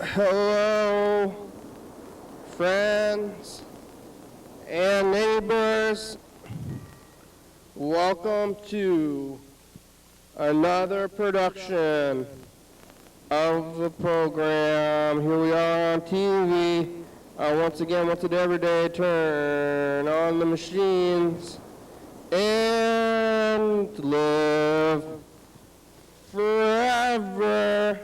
Hello, friends and neighbors. Welcome to another production of the program. Here we are on TV. Once again, once a day, every day, turn on the machines and live forever.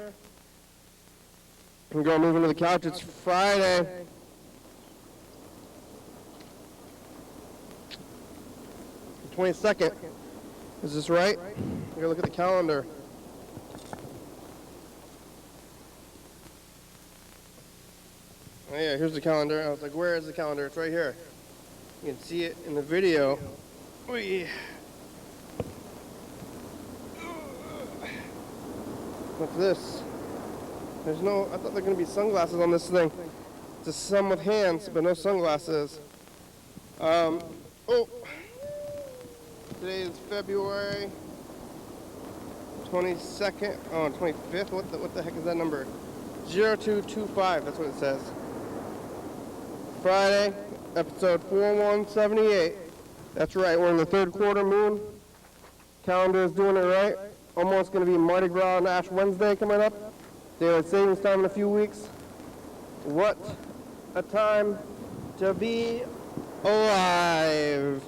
I'm going to move into the couch. It's Friday. The 22nd. Is this right? I'm going to look at the calendar. Oh yeah, here's the calendar. I was like, where is the calendar? It's right here. You can see it in the video. What's this? There's no, I thought there were going to be sunglasses on this thing. It's a sun with hands, but no sunglasses. Today is February 22nd, 25th. What the heck is that number? 0225, that's what it says. Friday, episode 4178. That's right, we're in the third quarter moon. Calendar is doing it right. Almost going to be Mardi Gras and Ash Wednesday coming up. Daylight savings time in a few weeks. What a time to be alive.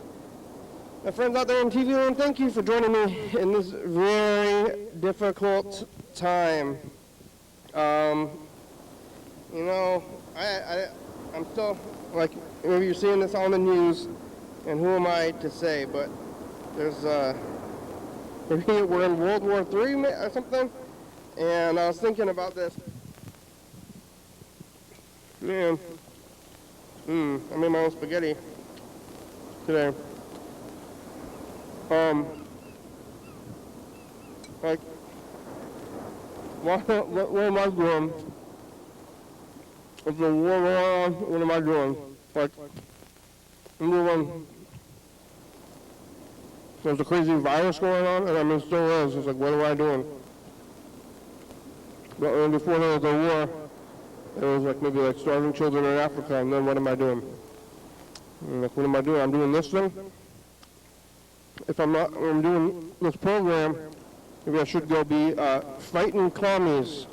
My friends out there in TV land, thank you for joining me in this very difficult time. I'm still, like, maybe you're seeing this on the news, and who am I to say, but there's, maybe we're in World War III or something. And I was thinking about this. Man, I made my own spaghetti today. Like, what am I doing? If the war going on, what am I doing? Like, there's a crazy virus going on, and I mean, still is. It's like, what am I doing? But before there was a war, it was like maybe like starving children in Africa, and then what am I doing? And like, what am I doing? I'm doing this thing. If I'm doing this program, maybe I should go be fighting commies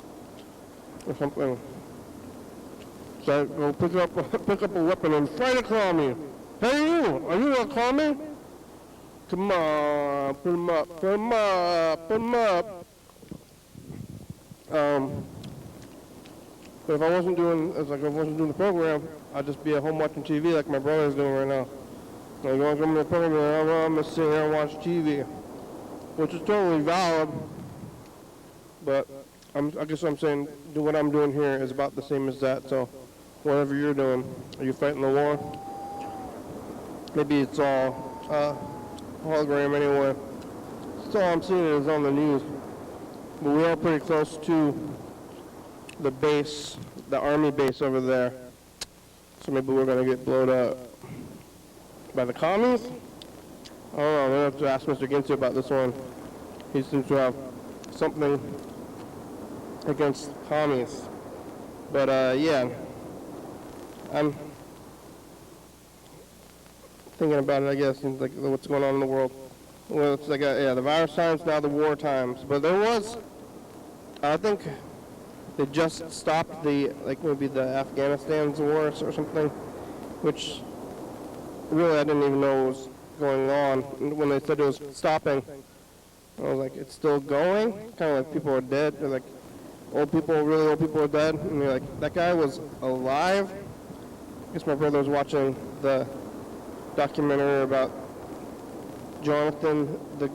or something. So I go pick up a weapon and fight a commie. Hey you, are you a commie? Come on, put him up, put him up, put him up. But if I wasn't doing the program, I'd just be at home watching TV like my brother's doing right now. Like, I'm going to the program, I'm going to sit here and watch TV, which is totally valid. But I guess I'm saying what I'm doing here is about the same as that. So whatever you're doing, are you fighting the war? Maybe it's all hologram anyway. That's all I'm seeing is on the news. But we're all pretty close to the base, the army base over there. So maybe we're going to get blown up by the commies? I don't know. I'm going to have to ask Mr. Ginty about this one. He seems to have something against commies. But, yeah. I'm thinking about it, I guess, and like what's going on in the world. Well, it's like, the virus times, now the war times. But there was, I think they just stopped maybe the Afghanistan's war or something, which really I didn't even know was going on. When they said it was stopping, I was like, it's still going? Kind of like people are dead. They're like, really old people are dead. And they're like, that guy was alive? I guess my brother was watching the documentary about Jonathan, the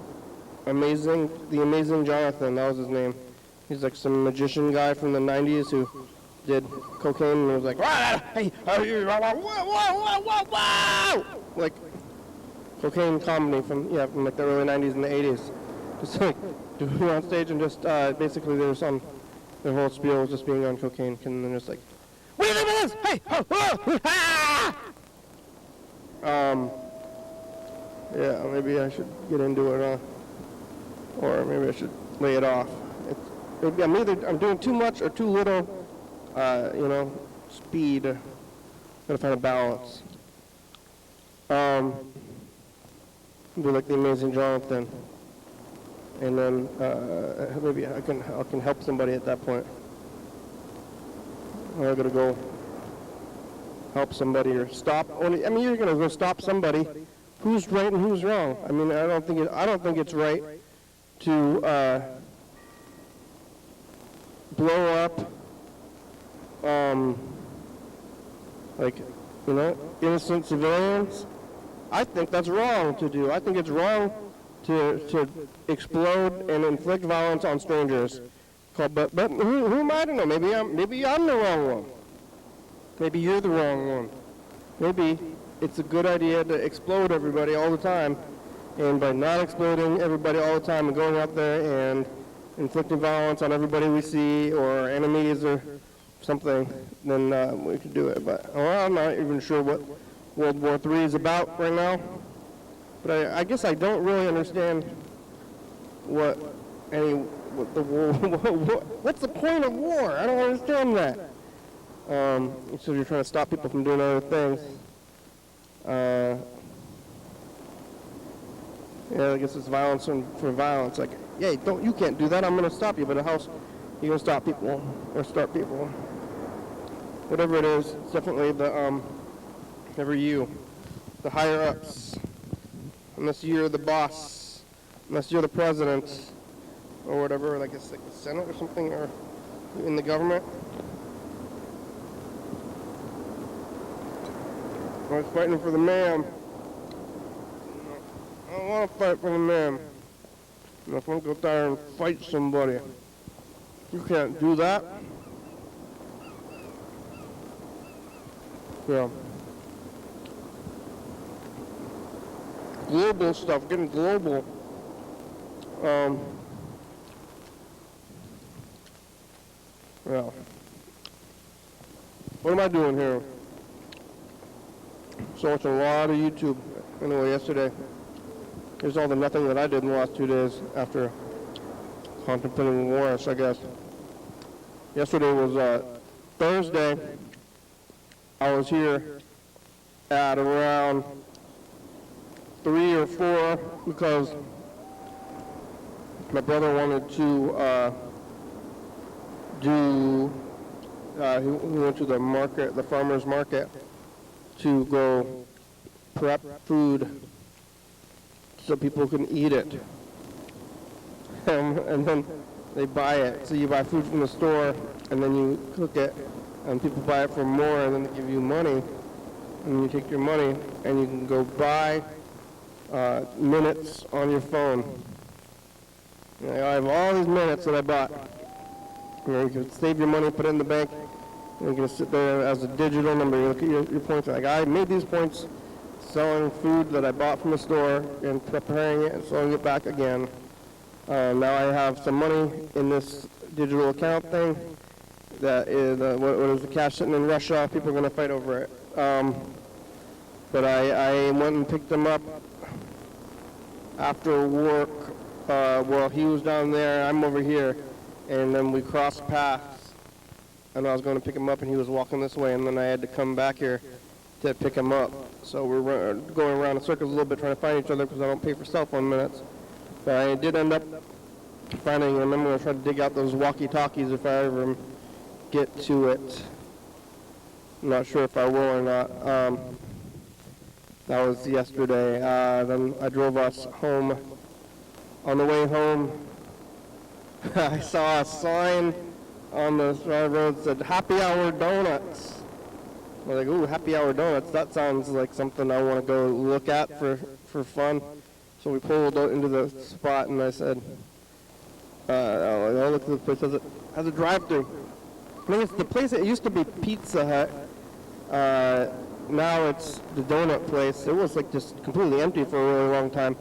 amazing Jonathan, that was his name. He's like some magician guy from the 90s who did cocaine and was like, hey, whoa, like cocaine comedy from like the early 90s and the 80s. Just like doing on stage and just basically their whole spiel was just being on cocaine and then just like, what do you think of this? Hey, yeah, maybe I should get into it, or maybe I should lay it off. I'm doing too much or too little you know, speed. Gotta find a balance. Be like the Amazing Jonathan, and then maybe I can help somebody at that point. I gotta go help somebody or stop. I mean, you're gonna go stop somebody. Who's right and who's wrong? I mean, I don't think it's right to blow up, like, you know, innocent civilians. I think that's wrong to do. I think it's wrong to explode and inflict violence on strangers. But who am I to know? Maybe I'm the wrong one. Maybe you're the wrong one. Maybe it's a good idea to explode everybody all the time, and by not exploding everybody all the time and going out there and inflicting violence on everybody we see or enemies or something, then we could do it. But well, I'm not even sure what World War III is about right now. But I guess I don't really understand what the war. What's the point of war? I don't understand that. So you're trying to stop people from doing other things. Yeah, I guess it's violence for violence. Like, yeah, you can't do that. I'm going to stop you. But a house, you're going to stop people or start people. Whatever it is, it's definitely never you, the higher ups. Unless you're the boss, unless you're the president, or whatever, like it's like the Senate or something, or in the government. I was fighting for the man. I don't want to fight for the man. And if I want to go there and fight somebody, you can't do that. Yeah. Global stuff, getting global. Yeah. What am I doing here? So watching a lot of YouTube. Anyway, yesterday, here's all the nothing that I did in the last 2 days after contemplating war, I guess. Yesterday was Thursday. I was here at around 3 or 4 because my brother wanted to he went to the market, the farmer's market, to go prep food so people can eat it. And then they buy it. So you buy food from the store and then you cook it and people buy it for more and then they give you money. And you take your money and you can go buy minutes on your phone. You know, I have all these minutes that I bought. You know, you can save your money, put it in the bank, and you can sit there as a digital number. You look at your points. Like, I made these points selling food that I bought from the store and preparing it and selling it back again. Now I have some money in this digital account thing that is, what is the cash sitting in Russia? People are going to fight over it. But I went and picked them up after work. Well, he was down there, I'm over here, and then we crossed paths, and I was going to pick him up, and he was walking this way, and then I had to come back here to pick him up. So we're going around in circles a little bit trying to find each other because I don't pay for cell phone minutes. But I did end up finding him. I'm going to try to dig out those walkie-talkies if I ever get to it. I'm not sure if I will or not. That was yesterday. Then I drove us home. On the way home, I saw a sign on the road that said, "Happy Hour Donuts." I was like, ooh, Happy Hour Donuts. That sounds like something I want to go look at for fun. So we pulled out into the spot, and I said, I'll look at this place. Has a drive-thru. I think it's the place. It used to be Pizza Hut. Now it's the donut place. It was like just completely empty for a really long time.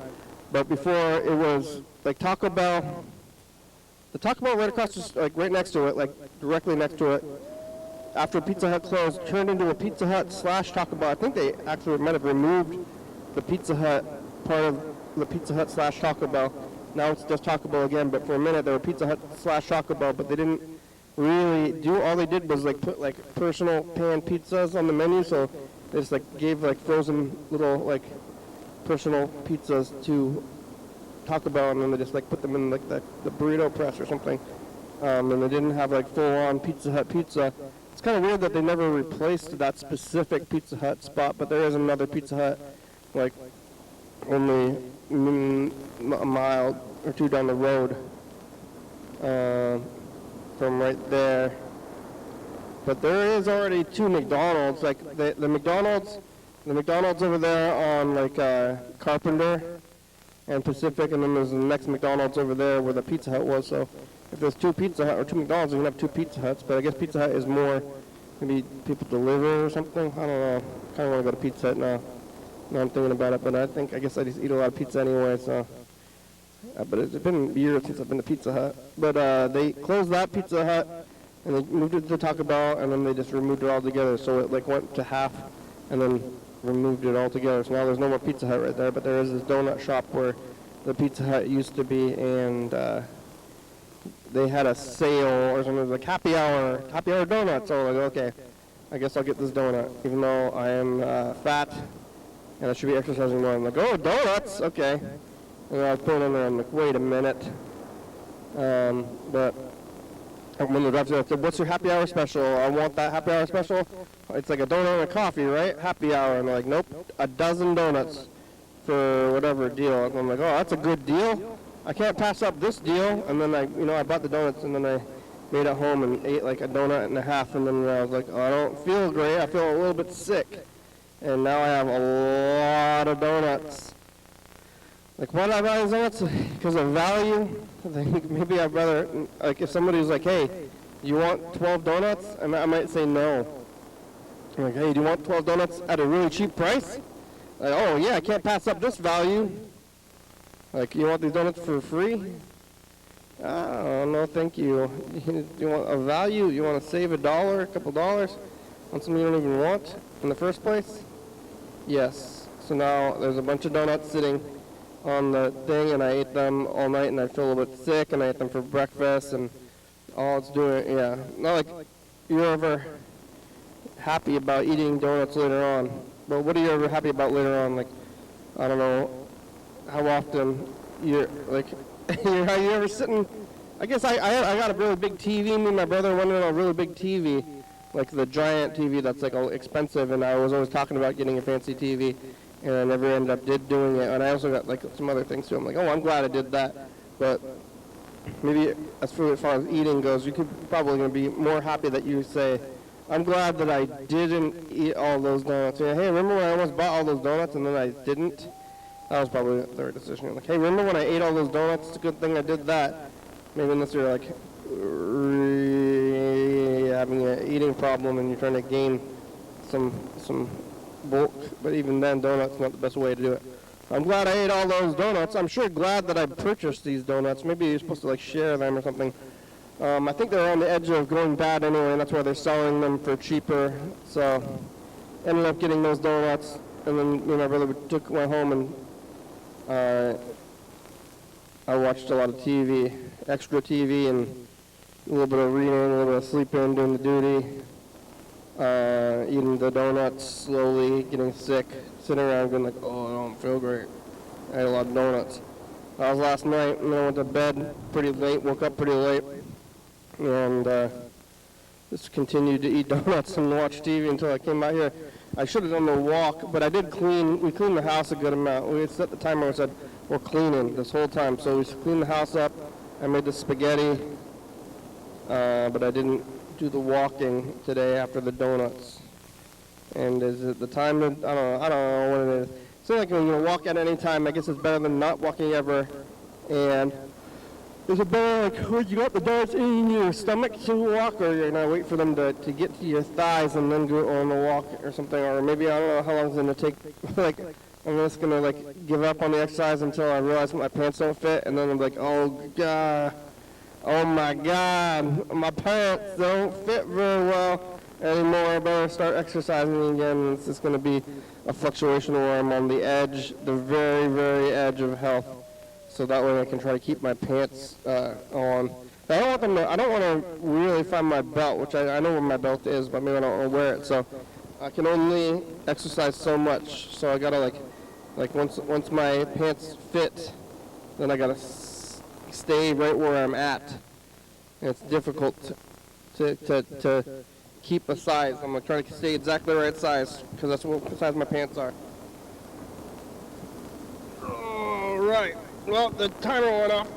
But before it was like Taco Bell. The Taco Bell right across, just like right next to it, like directly next to it. After Pizza Hut closed, turned into a Pizza Hut / Taco Bell. I think they actually might have removed the Pizza Hut part of the Pizza Hut / Taco Bell. Now it's just Taco Bell again. But for a minute, they were Pizza Hut / Taco Bell, but they didn't really do. All they did was like put like personal pan pizzas on the menu, so they just like gave like frozen little like personal pizzas to Taco Bell, and then they just like put them in like the burrito press or something. And they didn't have like full-on Pizza Hut pizza. It's kind of weird that they never replaced that specific Pizza Hut spot, but there is another Pizza Hut like only a mile or two down the road from right there. But there is already two McDonald's. Like the McDonald's over there on like Carpenter and Pacific, and then there's the next McDonald's over there where the Pizza Hut was. So if there's two Pizza Hut or two McDonald's, you can have two Pizza Huts. But I guess Pizza Hut is more maybe people deliver or something. I don't know. Kind of want to go to Pizza Hut now. Now I'm thinking about it, but I guess I just eat a lot of pizza anyway. So, but it's been years since I've been to Pizza Hut. But they closed that Pizza Hut and they moved it to Taco Bell, and then they just removed it all together. So it like went to half, and then removed it all together. So now there's no more Pizza Hut right there, but there is this donut shop where the Pizza Hut used to be, and they had a sale or something. It was like happy hour donuts. So I'm like, okay, I guess I'll get this donut, even though I am fat and I should be exercising more. I'm like, oh, donuts, okay. And I was pulling in there, I'm like, wait a minute. But when the drive-thru, I said, what's your happy hour special? I want that happy hour special. It's like a donut and a coffee, right? Happy hour. And they're like, nope, a dozen donuts for whatever deal. And I'm like, oh, that's a good deal. I can't pass up this deal. And then I bought the donuts, and then I made it home and ate like a donut and a half. And then I was like, oh, I don't feel great. I feel a little bit sick. And now I have a lot of donuts. Like, why did I buy these donuts? Because of value? I think maybe I'd rather, like, if somebody was like, hey, you want 12 donuts? And I might say no. I'm like, hey, do you want 12 donuts at a really cheap price? Like, oh, yeah, I can't pass up this value. Like, you want these donuts for free? Oh, no, thank you. You want a value? You want to save $1, a couple dollars on something you don't even want in the first place? Yes. So now there's a bunch of donuts sitting on the thing, and I ate them all night, and I feel a little bit sick, and I ate them for breakfast, and all it's doing, yeah. Not like you're ever happy about eating donuts later on, but what are you ever happy about later on? Like, I don't know how often you're, like, are you ever sitting, I guess I got a really big TV, me and my brother wanted a really big TV, like the giant TV that's like all expensive, and I was always talking about getting a fancy TV, and I never ended up doing it. And I also got like some other things too. I'm like, oh, I'm glad I did that. But maybe as far as eating goes, you could probably gonna be more happy that you say, I'm glad that I didn't eat all those donuts. Yeah, hey, remember when I almost bought all those donuts and then I didn't? That was probably the right decision. You're like, hey, remember when I ate all those donuts? It's a good thing I did that. Maybe unless you're like having an eating problem and you're trying to gain some bulk, but even then, donuts not the best way to do it. I'm glad I ate all those donuts. I'm sure glad that I purchased these donuts. Maybe you're supposed to like share them or something. I think they're on the edge of going bad anyway, and that's why they're selling them for cheaper. So ended up getting those donuts, and then me and my brother went home, and I watched a lot of TV, extra TV, and a little bit of reading, a little bit of sleeping, doing the duty. Eating the donuts slowly, getting sick, sitting around going like, oh, I don't feel great. I ate a lot of donuts. That was last night, and then I went to bed pretty late, woke up pretty late, and just continued to eat donuts and watch TV until I came out here. I should have done the walk, but I did we cleaned the house a good amount. We had set the timer and said, we're cleaning this whole time. So we cleaned the house up. I made the spaghetti, but I didn't do the walking today after the donuts. And is it the time to, I don't know what it is. It seems like when you walk at any time, I guess it's better than not walking ever. And is it better like when you got the donuts in your stomach to walk, or you're gonna wait for them to get to your thighs and then go on the walk or something? Or maybe I don't know how long it's gonna take. Like I'm just gonna like give up on the exercise until I realize my pants don't fit, and then I'm like, oh god. Oh my God, my pants don't fit very well anymore. I better start exercising again. It's just going to be a fluctuation where I'm on the edge, the very, very edge of health. So that way I can try to keep my pants on. I don't want them to, I don't want to really find my belt, which I know where my belt is, but maybe I don't want to wear it. So I can only exercise so much. So I gotta like once my pants fit, then I gotta stay right where I'm at. And it's difficult to keep a size. I'm gonna try to stay exactly the right size because that's what size my pants are. All right. Well, the timer went off.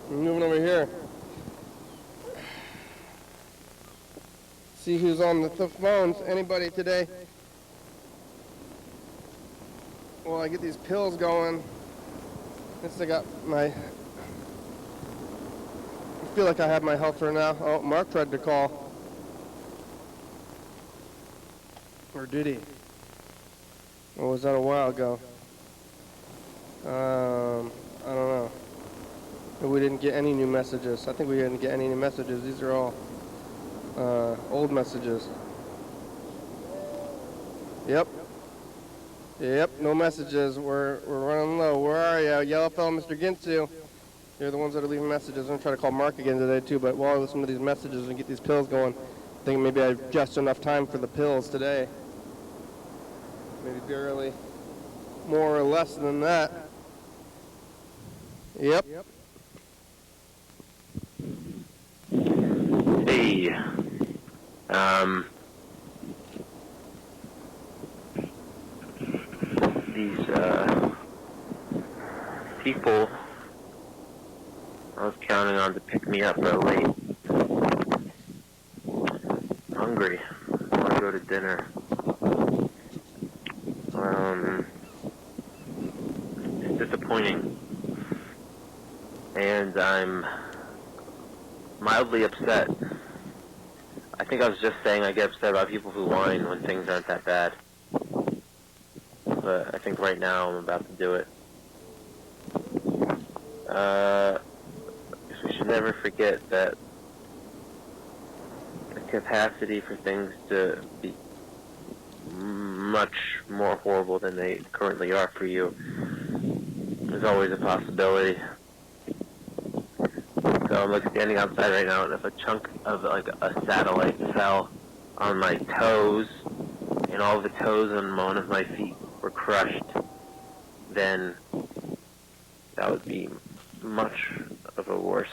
I'm moving over here. See who's on the phones. Anybody today? Well, I get these pills going. Since I got my... I feel like I have my health right now. Oh, Mark tried to call. Or did he? Or was that a while ago? I don't know. We didn't get any new messages. I think we didn't get any new messages. These are all old messages. Yep. Yep, no messages. We're running low. Where are you? Yellow fellow, Mr. Ginsu. You're the ones that are leaving messages. I'm going to try to call Mark again today, too. But while I listen to these messages and get these pills going, I think maybe I have just enough time for the pills today. Maybe barely. More or less than that. Yep. Hey, these, people I was counting on to pick me up are late. I'm hungry. I want to go to dinner. It's disappointing. And I'm mildly upset. I think I was just saying I get upset about people who whine when things aren't that bad. But I think right now I'm about to do it. We should never forget that the capacity for things to be much more horrible than they currently are for you is always a possibility. So I'm like standing outside right now, and if a chunk of like a satellite fell on my toes, and all the toes on one of my feet were crushed, then that would be much worse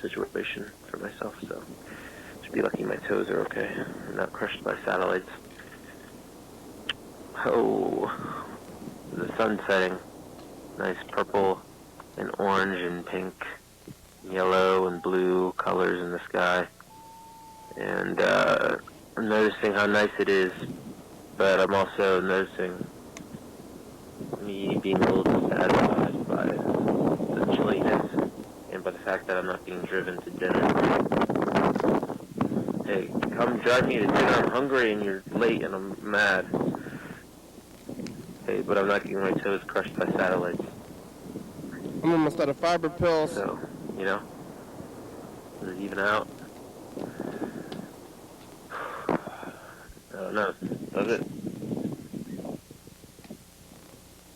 situation for myself. So just be lucky my toes are okay and not crushed by satellites. Oh, the sun's setting. Nice purple and orange and pink, yellow and blue colors in the sky. And I'm noticing how nice it is, but I'm also noticing me being a little dissatisfied by the chilliness and by the fact that I'm not being driven to dinner. Hey, come drive me to dinner. I'm hungry and you're late and I'm mad. Hey, but I'm not getting my toes crushed by satellites. I'm almost out of fiber pills. So, you know, does it even out? I don't know. Does it?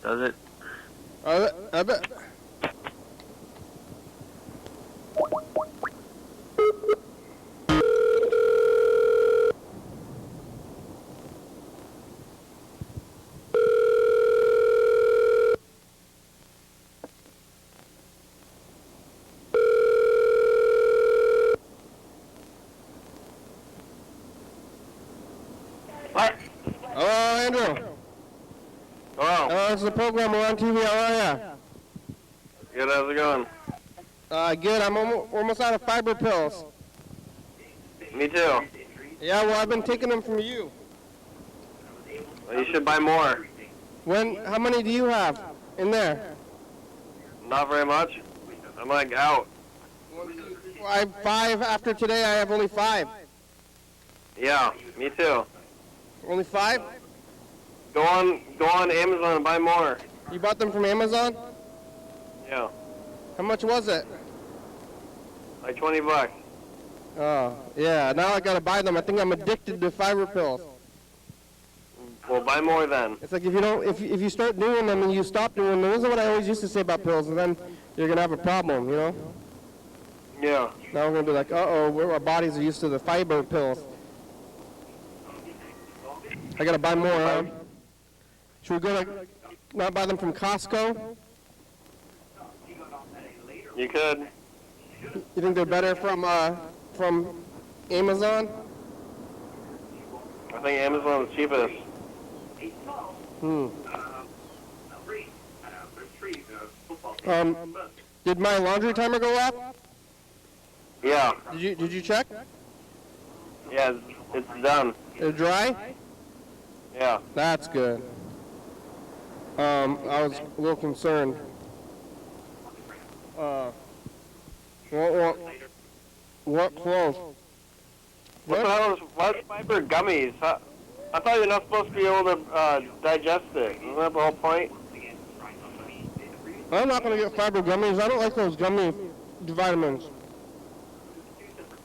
Does it? I bet. What? Hello, Andrew. Hello. This is the program. We're on TV. How are ya? Good, how's it going? Good. I'm almost out of fiber pills. Me too. Yeah, well, I've been taking them from you. Well, you should buy more. How many do you have in there? Not very much. I'm like out. Well, I have 5 after today. I have only 5. Yeah, me too. Only 5? Go on Amazon and buy more. You bought them from Amazon? Yeah. How much was it? Like $20. Oh, yeah. Now I gotta buy them. I think I'm addicted to fiber pills. Well, buy more then. It's like if you start doing them and you stop doing them. This is what I always used to say about pills. And then you're gonna have a problem, you know? Yeah. Now we're gonna be like, uh-oh, our bodies are used to the fiber pills. I gotta buy more, huh? Should we go to, not buy them from Costco? You could. You think they're better from Amazon? I think Amazon's the cheapest. Did my laundry timer go up? Yeah. Did you check? Yeah, it's done. It's dry? Yeah. That's good. I was a little concerned. What close? What the hell is fiber gummies? I thought you're not supposed to be able to digest it. Isn't that the whole point? I'm not gonna get fiber gummies. I don't like those gummy vitamins.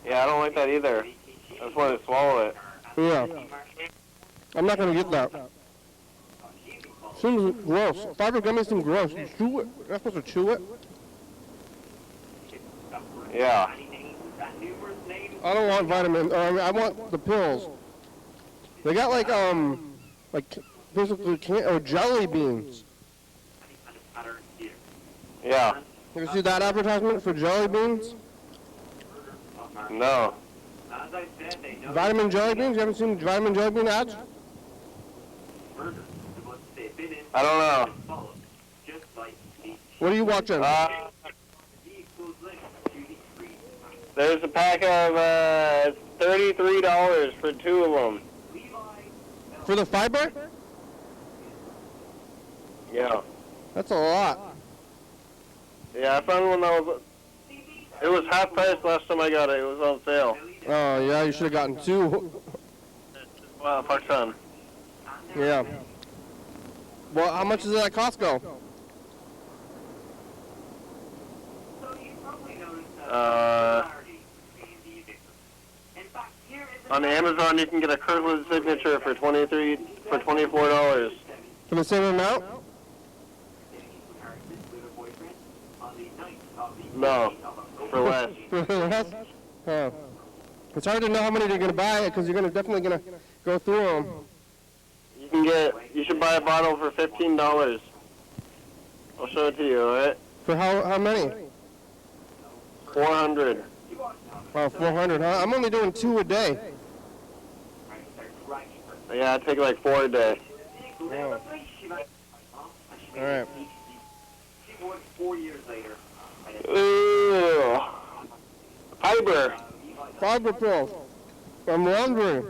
Yeah, I don't like that either. I just want to swallow it. Yeah. I'm not gonna get that. Seems gross. Fiber gummies seem gross. You chew it. You're not supposed to chew it. Yeah. I don't want vitamins. I want the pills. They got like basically jelly beans. Yeah. You see that advertisement for jelly beans? No. Vitamin jelly beans? You haven't seen vitamin jelly bean ads? I don't know. What are you watching? There's a pack of $33 for 2 of them. For the fiber? Yeah. That's a lot. Yeah, I found one that was... It was half price last time I got it. It was on sale. Oh, yeah, you should have gotten 2. Wow, fuck ton. Yeah. Well, how much is it at Costco? On Amazon, you can get a Kirkland signature for $24. For the same amount? No, for less. For less? Huh. It's hard to know how many they're going to buy because you're definitely going to go through them. You should buy a bottle for $15. I'll show it to you, alright? For how many? 400. Oh, 400, huh? I'm only doing 2 a day. Yeah, I take like 4 a day. Oh. All right. Ooh. Fiber. Fiber pills. I'm wondering.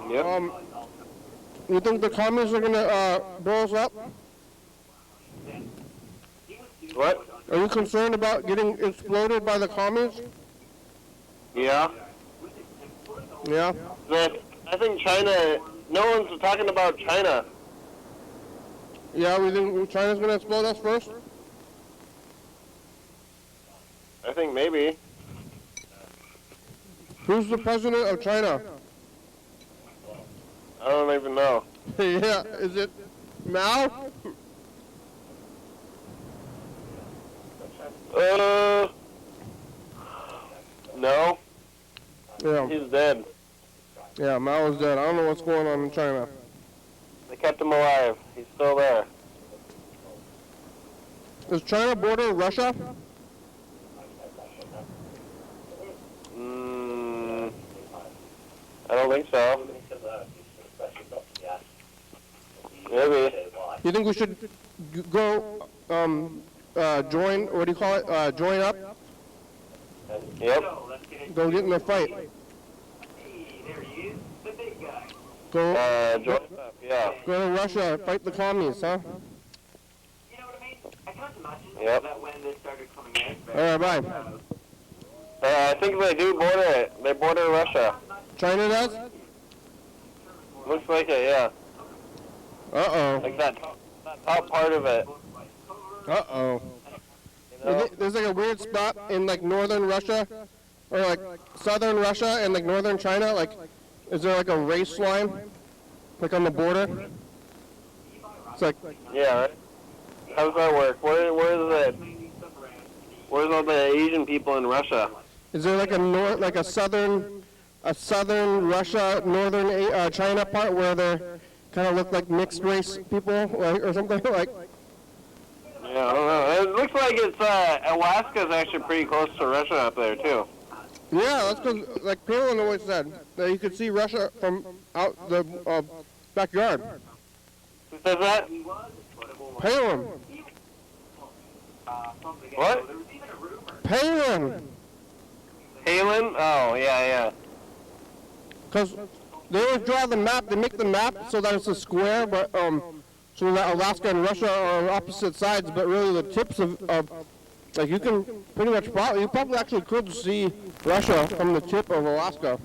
Yep. You think the commies are gonna blow us up? What? Are you concerned about getting exploded by the commies? Yeah. Yeah. I think China, no one's talking about China. Yeah, we think China's gonna explode us first? I think maybe. Who's the president of China? I don't even know. Yeah, is it Mao? No. Yeah. He's dead. Yeah, Mao is dead. I don't know what's going on in China. They kept him alive. He's still there. Does China border Russia? I don't think so. Maybe. You think we should go join, what do you call it, join up? Yep. Go get in a fight. Go, Join up, yeah. go to Russia, fight the commies, huh? Yep. Alright, bye. I think they do border it. They border Russia. China does? Looks like it, yeah. Uh-oh. Like that top part of it. Uh-oh. You know? There's like a weird spot in like northern Russia, or like southern Russia and like northern China, like, is there like a race line? Like on the border? It's like, Yeah, right? How's that work? Where's it? Where's all the Asian people in Russia? Is there like a southern Russia, northern China part where they kind of look like mixed race people, like, or something like? Yeah, I don't know. It looks like it's Alaska's actually pretty close to Russia up there too. Yeah, that's because, like Palin always said, that you could see Russia from out the backyard. Who says that? Palin. What? Palin. Palin? Oh, yeah. Because they always draw the map, they make the map so that it's a square, but so that Alaska and Russia are on opposite sides, but really the tips of like you can pretty much you probably actually could see Russia from the tip of Alaska.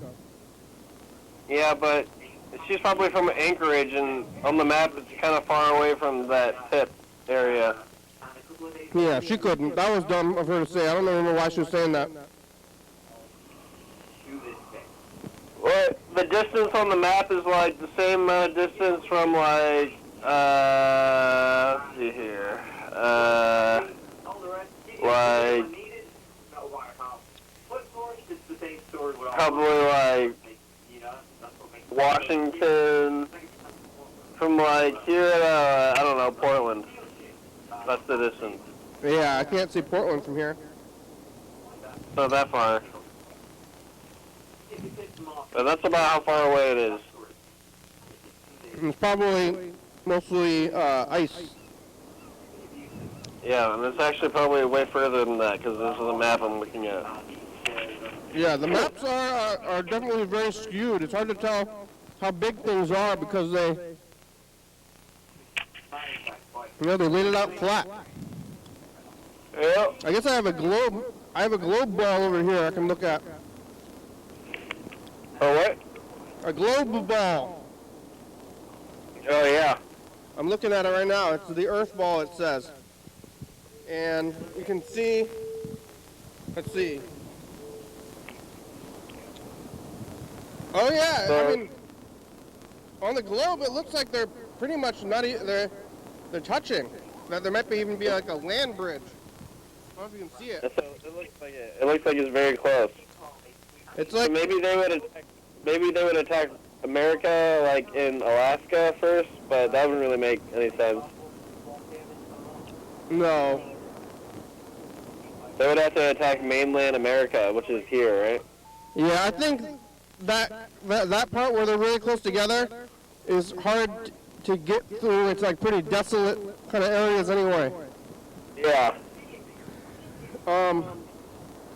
Yeah, but she's probably from Anchorage, and on the map it's kind of far away from that tip area. Yeah, she couldn't. That was dumb of her to say. I don't remember why she was saying that. Well, the distance on the map is like the same distance from like, let's see here, like, probably like Washington, from like here at, I don't know, Portland. That's the distance. Yeah, I can't see Portland from here. Not that far. But that's about how far away it is. It's probably mostly ice. Yeah, and it's actually probably way further than that, because this is a map I'm looking at. Yeah, the maps are definitely very skewed. It's hard to tell how big things are because they laid it out flat. Yeah. I guess I have a globe. I have a globe ball over here I can look at. Oh, what? A globe ball. Oh, yeah. I'm looking at it right now. It's the Earth ball, it says. And you can see, let's see. Oh yeah, I mean, on the globe it looks like they're pretty much they're touching. That there might even be like a land bridge. I don't know if you can see it. It looks like it. It looks like it's very close. It's like So maybe they would attack America, like in Alaska first, but that wouldn't really make any sense. no. They would have to attack mainland America, which is here, right? Yeah, I think that part where they're really close together is hard to get through. It's like pretty desolate kind of areas anyway. Yeah,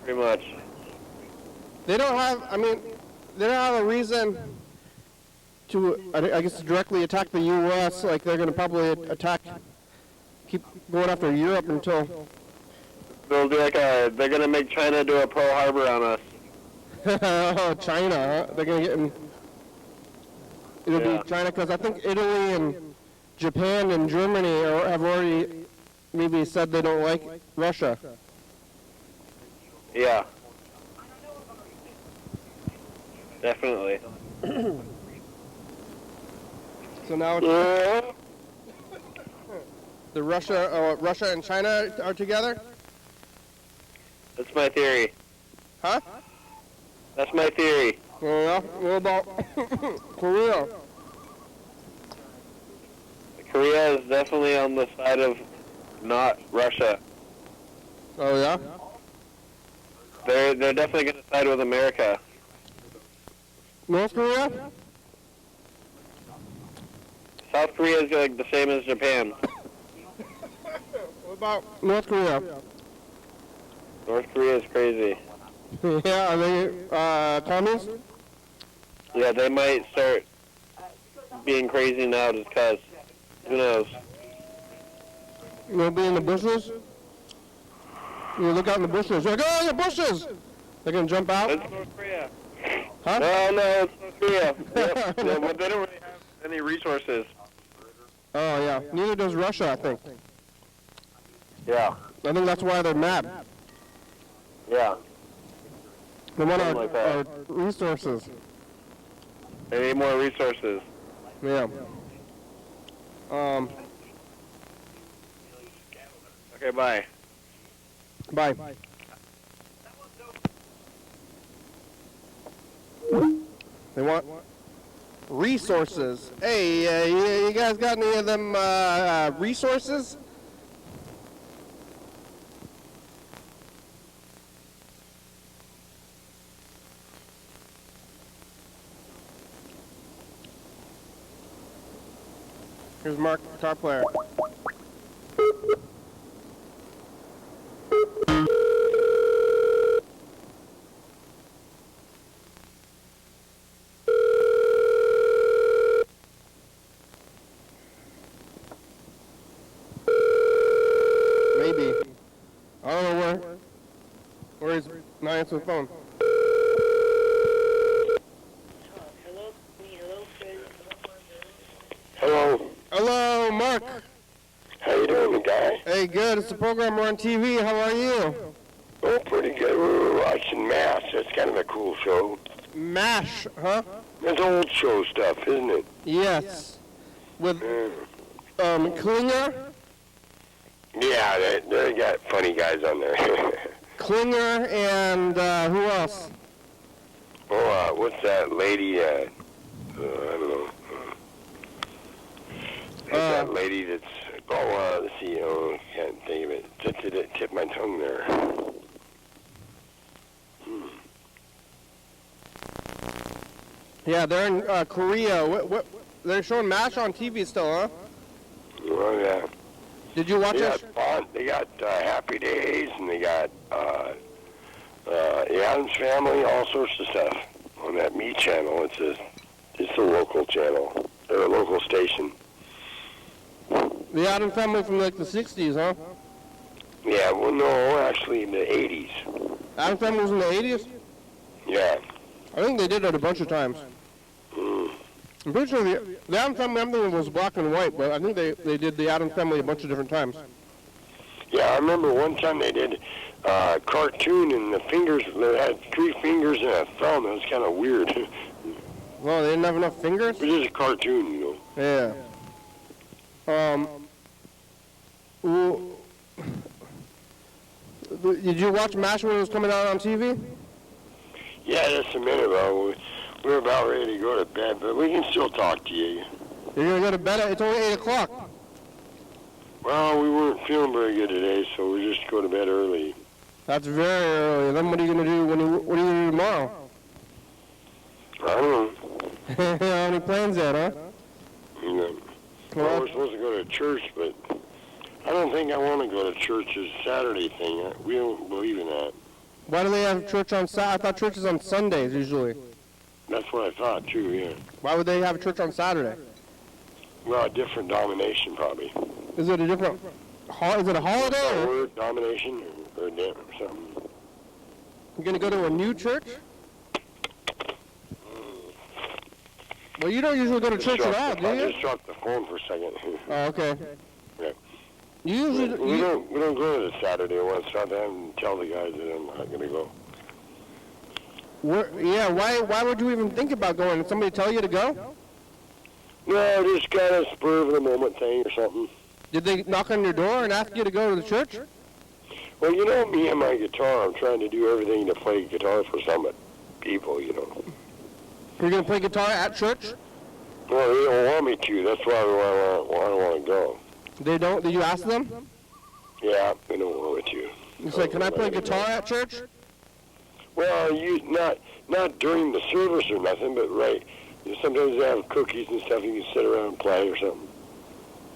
pretty much. They don't have, they don't have a reason to, I guess, directly attack the U.S. Like they're going to probably keep going after Europe until... They'll do they're gonna make China do a Pearl Harbor on us. Oh, China, huh? They're going to get in... It'll be China, because I think Italy and Japan and Germany have already maybe said they don't like Russia. Yeah. Definitely. So now it's the Russia and China are together? That's my theory. Huh? That's my theory. Yeah. What about Korea? Korea is definitely on the side of not Russia. Oh yeah? They're definitely going to side with America. North Korea? South Korea is like the same as Japan. What about North Korea? North Korea is crazy. Yeah, are they communists? Yeah, they might start being crazy now just because. Who knows? They'll be in the bushes? You look out in the bushes. You're like, oh, the bushes! They're going to jump out? That's North Korea. Huh? No, it's North Korea. Yep. Yeah, but they don't really have any resources. Oh, yeah. Neither does Russia, I think. Yeah. I think that's why they're mad. Yeah. They want Something like our that. resources. They need more resources. Yeah. Okay, bye. Bye. They want resources. Hey, you guys got any of them resources? Here's Mark, guitar player. Maybe. I don't know where he's not answering the phone. Hello. Hello, Mark. How you doing, guy? Hey, good. It's a program. We're on TV. How are you? Oh, pretty good. We're watching MASH. That's kind of a cool show. MASH, huh? That's old show stuff, isn't it? Yes. With Klinger. Yeah, they got funny guys on there. Klinger and who else? Oh, what's that lady? I don't know. That lady that's. Oh, let's see. Oh, can't think of it. Just did it tip my tongue there. Yeah, they're in Korea. What? They're showing MASH on TV still, huh? Oh, yeah. Did you watch it? They got Happy Days, and they got the Addams Family, all sorts of stuff on that Me channel. It's a local channel, or a local station. The Addams Family from like the 60s, huh? Yeah, well, no, actually in the 80s. Addams Family was in the 80s? Yeah. I think they did it a bunch of times. I'm pretty sure the Addams Family everything was black and white, but I think they did the Addams Family a bunch of different times. Yeah, I remember one time they did a cartoon, and the fingers, they had 3 fingers and a thumb. It was kind of weird. Well, they didn't have enough fingers? It is a cartoon, you know. Yeah. Did you watch MASH when it was coming out on TV? Yeah, just a minute ago. We were about ready to go to bed, but we can still talk to you. You're going to go to bed it's only 8 o'clock. Well, we weren't feeling very good today, so we just go to bed early. That's very early. Then what are you going to do what are you going to do tomorrow? I don't know. How many plans yet, huh? You know. Well, we're supposed to go to church, but I don't think I want to go to church this Saturday thing. We don't believe in that. Why do they have church on Saturday? I thought church is on Sundays usually. That's what I thought, too, yeah. Why would they have church on Saturday? Well, a different domination, probably. Is it a different... Is it a holiday? Or? Word, domination, or something. You're going to go to a new church? Well, you don't usually go to church at all, do you? I just dropped the phone for a second. Oh, okay. Yeah. You usually... We don't go to the Saturday one, so I have to tell the guys that I'm not going to go. Yeah, why would you even think about going? Did somebody tell you to go? No, just kind of spur of the moment thing or something. Did they knock on your door and ask you to go to the church? Well, you know me and my guitar, I'm trying to do everything to play guitar for some people, you know. You're going to play guitar at church? Well, they don't want me to. That's why I don't want to go. They don't? Did you ask them? Yeah, they don't want me to. You say, can I play guitar at church? Well, not during the service or nothing, but right. Sometimes they have cookies and stuff you can sit around and play or something.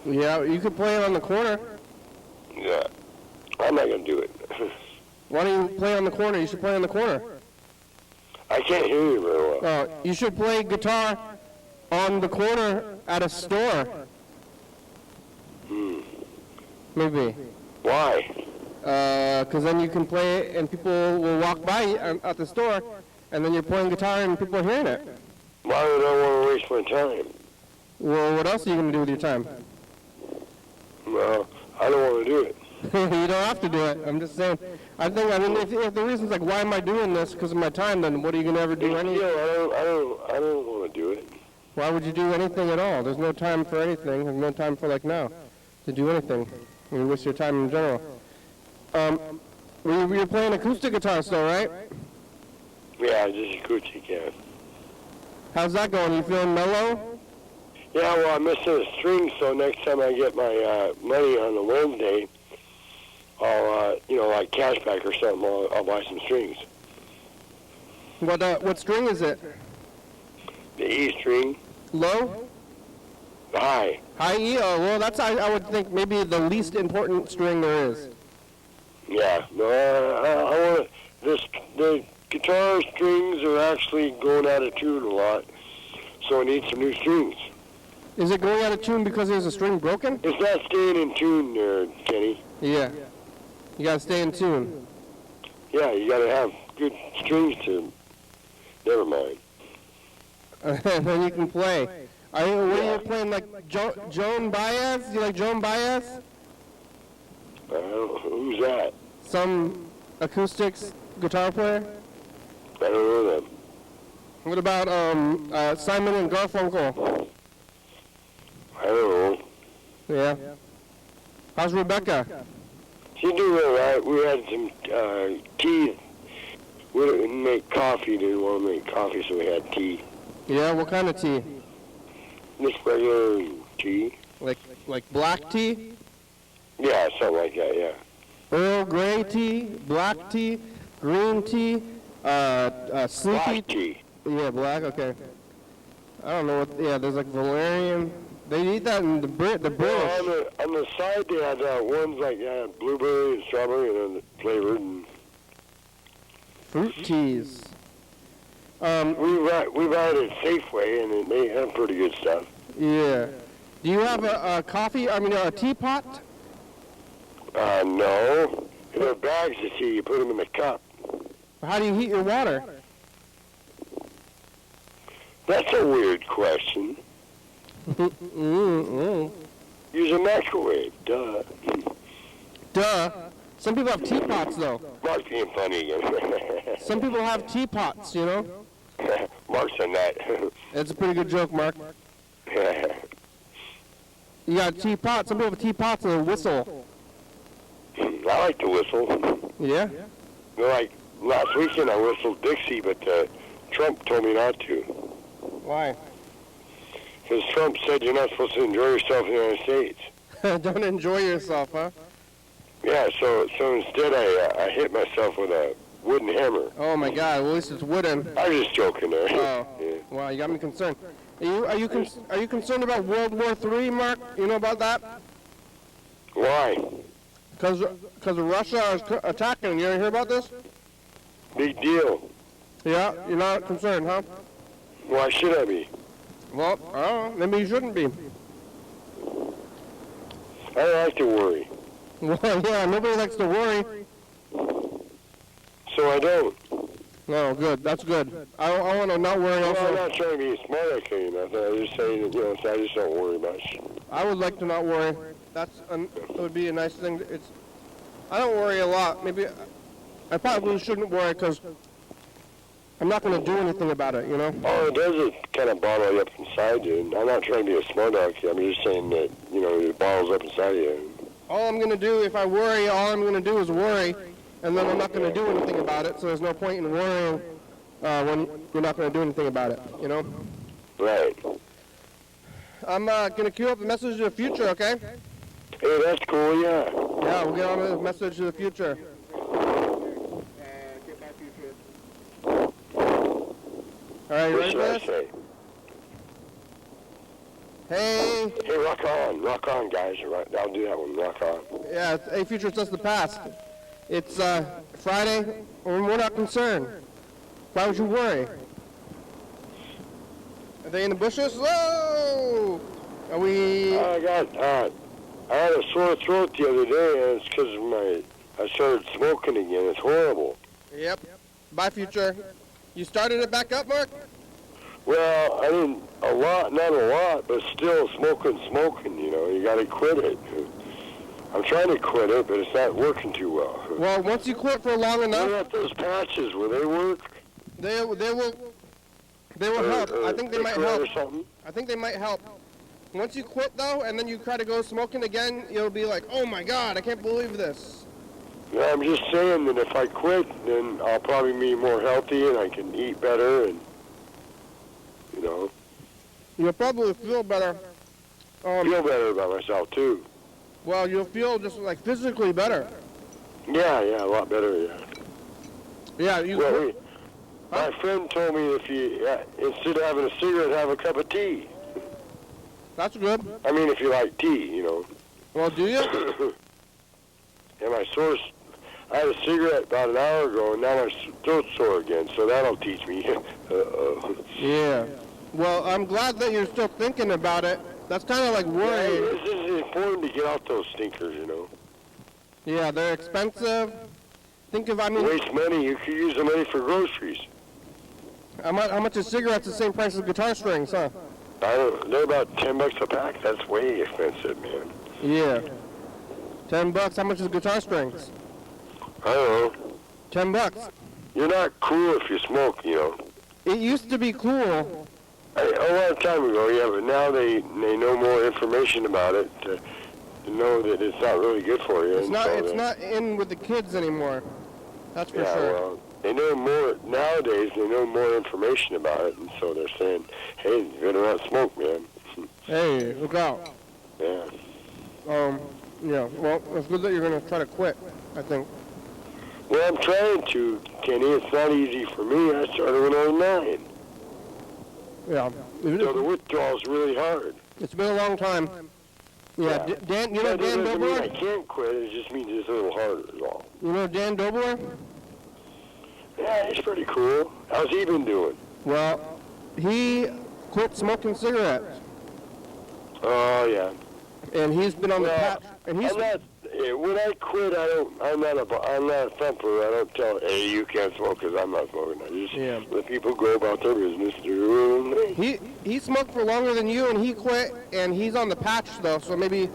Yeah, you could play it on the corner. Yeah. I'm not going to do it. Why don't you play on the corner? You should play on the corner. I can't hear you very well. You should play guitar on the corner at a store. Maybe. Why? Because then you can play it and people will walk by at the store, and then you're playing guitar and people are hearing it. Why would I want to waste my time? Well, what else are you going to do with your time? Well, I don't want to do it. You don't have to do it. I'm just saying. I mean, if the reason's like, why am I doing this because of my time, then what are you going to ever do? I don't want to do it. Why would you do anything at all? There's no time for anything. There's no time for, like, now to do anything. You waste your time in general. You're playing acoustic guitar still, right? Yeah, just acoustic, yeah. How's that going? You feeling mellow? Yeah, well, I'm missing a string, so next time I get my money on the Wednesday, I'll, like cashback or something, I'll buy some strings. What string is it? The E string. Low? The high. High E? Oh, well, that's, I would think, maybe the least important string there is. Yeah, no, I want the guitar strings are actually going out of tune a lot, so I need some new strings. Is it going out of tune because there's a string broken? It's not staying in tune there, Kenny. Yeah. You gotta stay in tune. Yeah, you gotta have good strings to... Never mind. And then you can play. What are you playing, like Joan Baez? Do you like Joan Baez? Who's that? Some acoustics guitar player? I don't know them. What about Simon and Garfunkel? I don't know. Yeah. How's Rebecca? She doing all right. We had some tea. We didn't make coffee. Didn't want to make coffee, so we had tea. Yeah, what kind of tea? Just regular tea. Like black tea? Yeah, something like that, yeah. Earl Grey tea, black tea, green tea, sleepy Black tea. Yeah, black, okay. I don't know what, yeah, there's like valerian. They eat that in the British. Well, on the side they had ones like blueberry and strawberry and then flavored. And fruit teas. we've had it Safeway and they have pretty good stuff. Yeah. Do you have a teapot? No. They're bags of tea. You put them in the cup. How do you heat your water? That's a weird question. Use a microwave. Duh. Duh. Some people have teapots, though. Mark's being funny again. Some people have teapots, you know? Mark's on that. That's a pretty good joke, Mark. You got a teapot. Some people have teapots and a whistle. I like to whistle. Yeah? Like last weekend I whistled Dixie, but Trump told me not to. Why? Because Trump said you're not supposed to enjoy yourself in the United States. Don't enjoy yourself, huh? Yeah, so instead I hit myself with a wooden hammer. Oh my God! Well, at least it's wooden. I was just joking there. Oh, Yeah. wow! You got me concerned. Are you concerned about World War III, Mark? You know about that? Why? Because Russia is attacking. You ever hear about this? Big deal. Yeah. You're not concerned, huh? Why should I be? Well, I don't know. Maybe you shouldn't be. I don't like to worry. Well, yeah. Nobody likes to worry. So I don't. No, good. That's good. I want to not worry Well, I'm also. not trying to be smart aleck or nothing. I'm just saying that, I just don't worry much. I would like to not worry. It would be a nice thing. I don't worry a lot. Maybe I probably shouldn't worry because I'm not going to do anything about it, you know? All it does is kind of bottle you up inside you. And I'm not trying to be a smart aleck. I'm just saying that, it bottles up inside you. All I'm going to do, if I worry, all I'm going to do is worry, and then I'm not going to do anything about it, so there's no point in worrying when you're not going to do anything about it, you know? Right. I'm going to queue up the message to the future, okay? Hey, that's cool, yeah. Yeah, we'll get on with the message to the future. All right, you What ready should for I this? say? Hey, Hey, rock on, guys. I'll do that one, rock on. yeah, hey, future, it's just the past. It's Friday, and we're not concerned. Why would you worry? Are they in the bushes? Whoa! Are we... I had a sore throat the other day, and it's because I started smoking again. It's horrible. Yep. Bye, future. You started it back up, Mark? Well, I didn't not a lot, but still smoking, you gotta quit it. I'm trying to quit it, but it's not working too well. Well, once you quit for long What enough, about those patches? Will they work? they will help. I think they might help. Or something? I think they might help. Once you quit, though, and then you try to go smoking again, you'll be like, oh my God, I can't believe this. I'm just saying that if I quit, then I'll probably be more healthy and I can eat better and, you know, You'll probably feel better. feel better about myself too. Well, you'll feel just like physically better. Yeah, a lot better, yeah. Yeah, you. Well, my friend told me if you, instead of having a cigarette, have a cup of tea. That's good. I mean, if you like tea, you know. Well, do you? And my source, I had a cigarette about an hour ago, and now my throat's sore again, so that'll teach me. Yeah. Well, I'm glad that you're still thinking about it. That's kind of like worrying. This is important to get out those stinkers, you know. Yeah, they're expensive. Think of, Waste money. You could use the money for groceries. how much is cigarettes the same price as guitar strings, huh? They're about $10 a pack. That's way expensive, man. Yeah. $10. How much is guitar strings? I don't know. $10. You're not cool if you smoke, you know. It used to be cool. A long time ago, yeah, but now they know more information about it to know that it's not really good for you. It's not in with the kids anymore. That's for Yeah, sure. well, they know more nowadays. They know more information about it, and so they're saying, "Hey, you better not smoke, man." Hey, look out. Yeah. Yeah. Well, it's good that you're gonna try to quit, I think. Well, I'm trying to, Kenny. It's not easy for me. I started when I was 9. Yeah. So the withdrawal's really hard. It's been a long time. Yeah. Yeah. Dan, you know That Dan doesn't mean I Dobler? can't quit. It just means it's a little harder, is all. You know Dan Dobler? Yeah, he's pretty cool. How's he been doing? Well, he quit smoking cigarettes, Oh, yeah. and he's been on the patch. And he's I'm not. When I quit, I'm not a thumper. I don't tell, hey, you can't smoke because I'm not smoking. I just let people go about their business. he smoked for longer than you, and he quit, and he's on the patch though. So maybe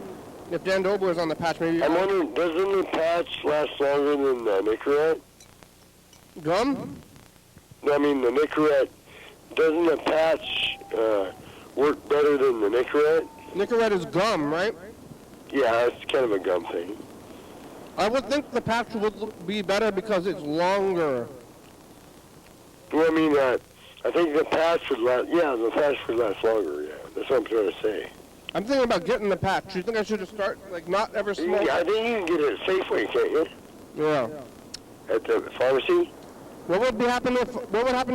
if Dan Dobler is on the patch, maybe. I'm wondering, doesn't the patch last longer than the Nicorette? Gum? No, I mean the Nicorette. Doesn't the patch work better than the Nicorette? Nicorette is gum, right? Yeah, it's kind of a gum thing. I would think the patch would be better because it's longer. Well, I mean, I think the patch would last. Yeah, the patch would last longer. Yeah, that's what I'm trying to say. I'm thinking about getting the patch. You think I should just start, like, not ever smoke? Yeah, I think you can get it at Safeway, can't you? Yeah. At the pharmacy. What would happen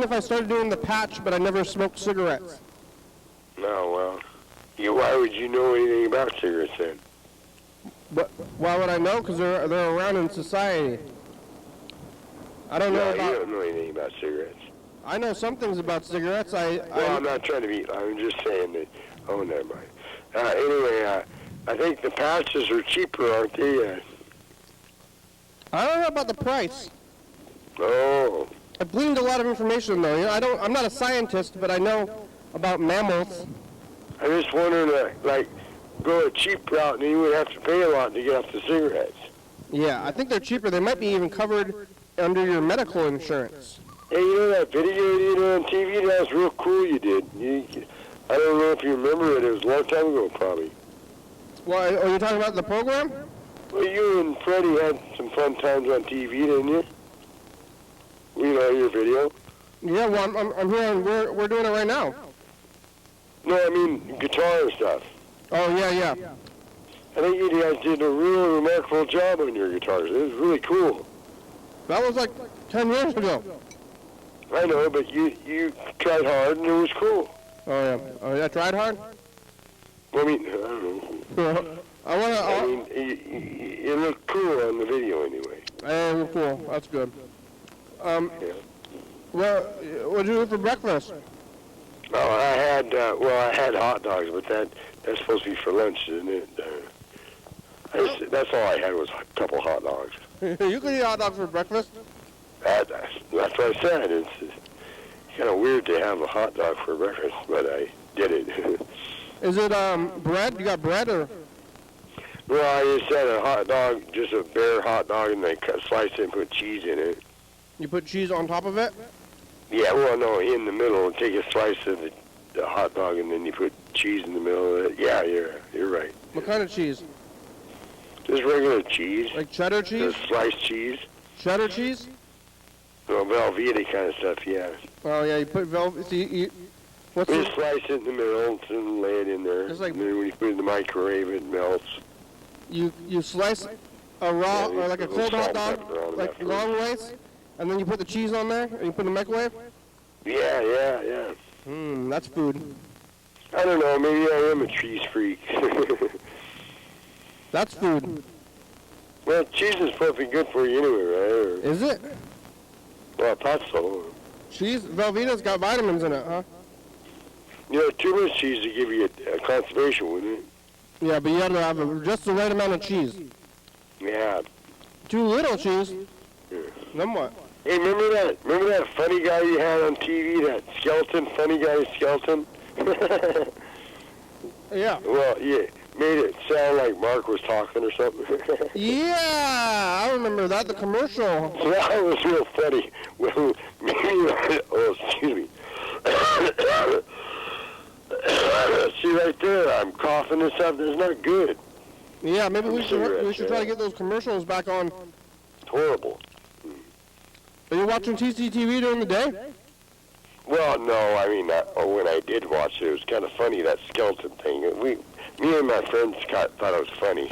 if I started doing the patch, but I never smoked cigarettes? No, well, why would you know anything about cigarettes then? But why would I know? Because they're around in society. I don't know No, about. you don't know anything about cigarettes. I know some things about cigarettes. Well, I'm not trying to be. I'm just saying that. Oh, never mind. Anyway, I think the patches are cheaper, aren't they? I don't know about the price. Oh. I've gleaned a lot of information though. You know, I'm not a scientist, but I know about mammals. I'm just wondering, like, go a cheap route, and you would have to pay a lot to get off the cigarettes. Yeah, I think they're cheaper. They might be even covered under your medical insurance. Hey, you know that video you did on TV? That was real cool. You did. I don't know if you remember it. It was a long time ago, probably. Well, are you talking about the program? Well, you and Freddie had some fun times on TV, didn't you? You know your video. Yeah, well, I'm here and we're doing it right now. No, I mean guitar and stuff. Oh, yeah. I think you guys did a real remarkable job on your guitars. It was really cool. That was like 10 years ago. I know, but you tried hard and it was cool. Oh, yeah, I tried hard? Well, I mean, I don't know. I mean, it looked cool on the video anyway. Well, cool. That's good. Yeah. Well, what did you do for breakfast? Oh, I had hot dogs, but that's supposed to be for lunch, isn't it? That's all I had was a couple hot dogs. You can eat hot dogs for breakfast. That's what I said. It's kind of weird to have a hot dog for breakfast, but I did it. Is it bread? You got bread or? Well, I just had a hot dog, just a bare hot dog, and they sliced it and put cheese in it. You put cheese on top of it? Yeah, well, no, in the middle. Take a slice of the hot dog, and then you put cheese in the middle of it. Yeah, you're right. What kind of cheese? Just regular cheese. Like cheddar cheese? Just sliced cheese. Cheddar cheese? Well, Velveeta kind of stuff, yeah. Oh, yeah, you put Velveeta. See, what's You the, just slice it in the middle and lay it in there. It's like- and then when you put it in the microwave, it melts. you slice a raw, Yeah, or like a you cold put hot salt and dog, pepper on it like afterwards. long ways, and then you put the cheese on there, and you put it in the microwave? Yeah. That's food. I don't know, maybe I am a cheese freak. That's food. Well, cheese is perfectly good for you anyway, right? Is it? Well, I thought so. Cheese? Velveeta's got vitamins in it, huh? You know, too much cheese to give you a constipation, wouldn't it? Yeah, but you have to have just the right amount of cheese. Yeah. Too little cheese? Yeah. Then what? Hey, remember that funny guy you had on TV, that funny guy skeleton? Yeah. Well, yeah, made it sound like Mark was talking or something. Yeah, I remember that, the commercial. So that was real funny. Well, excuse me. See right there, I'm coughing and stuff. That's not good. Yeah, maybe we should Cigarettes, try to yeah. get those commercials back on. It's horrible. Are you watching TCTV during the day? Well, no, I mean, when I did watch it, it was kind of funny, that skeleton thing. Me and my friends thought it was funny.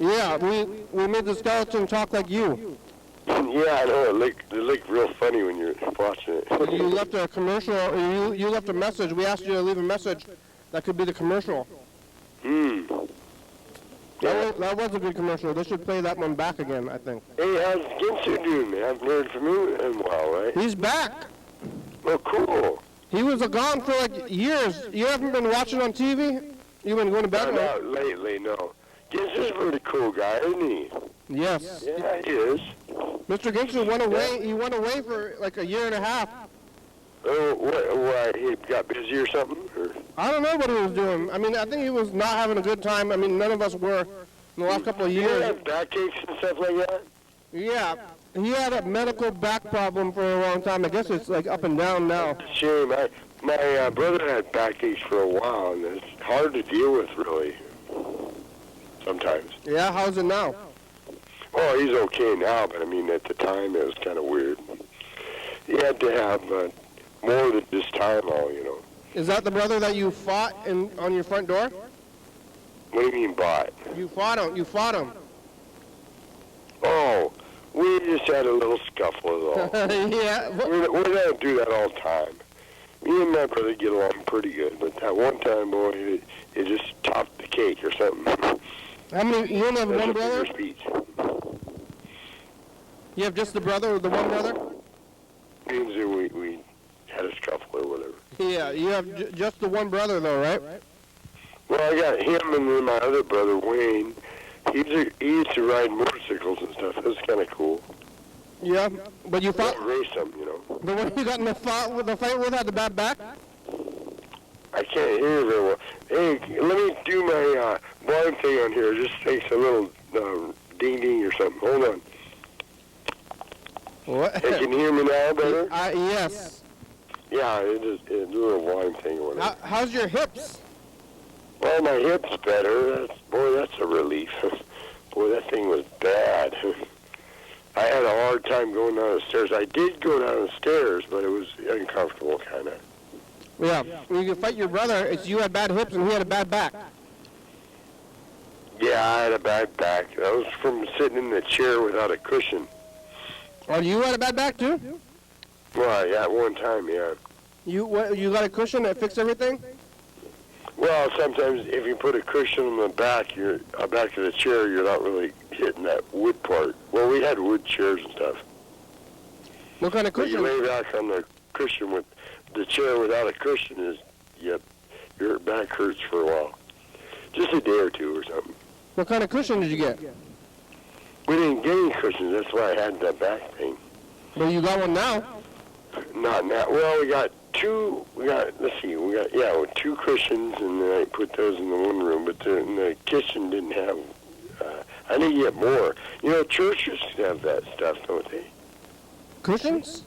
Yeah, we made the skeleton talk like you. Yeah, I know, it looked real funny when you're watching it. You left a commercial, or you left a message. We asked you to leave a message that could be the commercial. Yeah. That was a good commercial. They should play that one back again, I think. Hey, how's Ginsu doing, man? I haven't heard from him in a while, right? He's back. Oh, cool. He was gone for like years. You haven't been watching on TV? You've been going to bed? Not lately, no. Ginsu's a pretty cool guy, isn't he? Yes. Yeah, he is. Mr. Ginsu went away. He went away for like a year and a half. Oh, why, he got busy or something? Or? I don't know what he was doing. I mean, I think he was not having a good time. I mean, none of us were in the last couple of You years. have backaches and stuff like that? Yeah. He had a medical back problem for a long time. I guess it's like up and down now. It's a shame. My brother had backaches for a while, and it's hard to deal with, really, sometimes. Yeah, how's it now? Oh, he's okay now, but I mean, at the time, it was kind of weird. He had to have more than just Tylenol, you know. Is that the brother that you fought on your front door? What do you mean bought? You fought him. You fought him. Oh, we just had a little scuffle is all. Yeah. We don't do that all the time. Me and my brother get along pretty good, but that one time, boy, it just topped the cake or something. How many? You only have That's one a brother? bigger speech. You have just the brother, the one brother? Means that we had a scuffle or whatever. Yeah, you have just the one brother though, right? Well, I got him and then my other brother, Wayne. He used to ride motorcycles and stuff. That was kind of cool. Yeah, but you We fought. race them, you know. The one you got in the fight with had the bad back? I can't hear very well. Hey, let me do my volume thing on here. It just takes a little ding ding or something. Hold on. What? Hey, can you hear me now better? Yes. Yeah, it's a little volume thing or whatever. How's your hips? Well, my hip's better. That's a relief. Boy, that thing was bad. I had a hard time going down the stairs. I did go down the stairs, but it was uncomfortable, kind of. Yeah. When you fight your brother, it's you had bad hips and he had a bad back. Yeah, I had a bad back. That was from sitting in the chair without a cushion. Oh, you had a bad back too? Well, yeah, at one time, yeah. You got a cushion that fixed everything? Well, sometimes if you put a cushion on the back, back of the chair, you're not really hitting that wood part. Well, we had wood chairs and stuff. What kind of But you cushion? lay back on the cushion with the chair without a cushion your back hurts for a while. Just a day or two or something. What kind of cushion did you get? We didn't get any cushions. That's why I had that back thing. Well, you got one now. Not now. Well, we got two cushions, and then I put those in the one room, but the kitchen didn't have, I need to get more. You know, churches have that stuff, don't they? Cushions?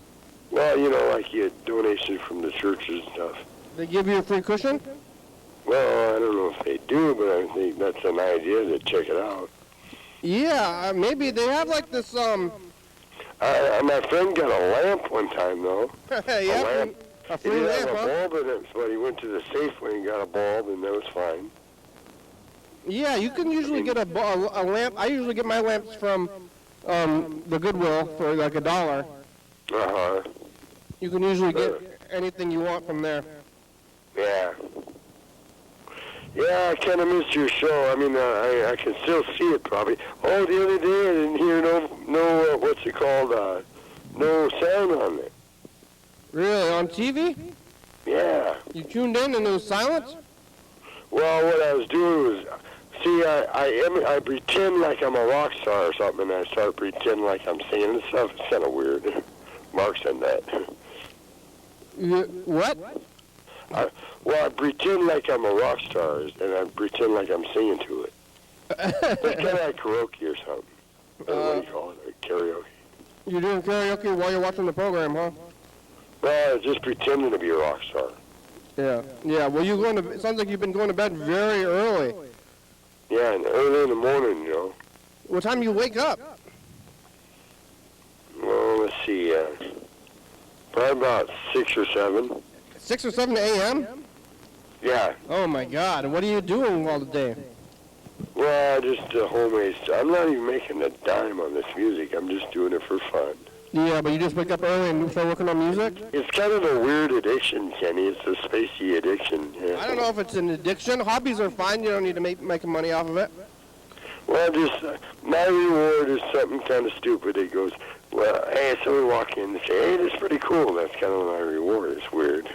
Well, you know, like you get donations from the churches and stuff. They give you a free cushion? Well, I don't know if they do, but I think that's an idea to check it out. Yeah, maybe they have like this, My friend got a lamp one time, though. yeah, A lamp. a He free didn't lamp, have a huh? bulb in it, but he went to the Safeway and got a bulb, and that was fine. Yeah, you can usually get a lamp. I usually get my lamps from the Goodwill for like $1. Uh-huh. You can usually get anything you want from there. Yeah. Yeah, I kind of missed your show. I mean, I can still see it probably. Oh, the other day I didn't hear no what's it called? No sound on it. Really, on TV? Yeah. You tuned in and it was silence? Well, what I was doing was, see, I pretend like I'm a rock star or something, and I start pretending like I'm singing and stuff. It's kind of weird. Mark said that. What? Well, I pretend like I'm a rock star, and I pretend like I'm singing to it. It's kind of like karaoke or something. Or what do you call it? Like karaoke. You're doing karaoke while you're watching the program, huh? Well, just pretending to be a rock star. Yeah. Yeah, well, it sounds like you've been going to bed very early. Yeah, and early in the morning, you know. What time do you wake up? Well, let's see. Probably about 6 or 7. 6 or 7 a.m.? Yeah. Oh, my God. And what are you doing all the day? Well, just homemade stuff. I'm not even making a dime on this music. I'm just doing it for fun. Yeah, but you just wake up early and start working on music? It's kind of a weird addiction, Kenny. It's a spacey addiction. Yeah. I don't know if it's an addiction. Hobbies are fine. You don't need to make money off of it. Well, just my reward is something kind of stupid. It goes, well, hey, somebody walk in and say, hey, this is pretty cool. That's kind of my reward. It's weird.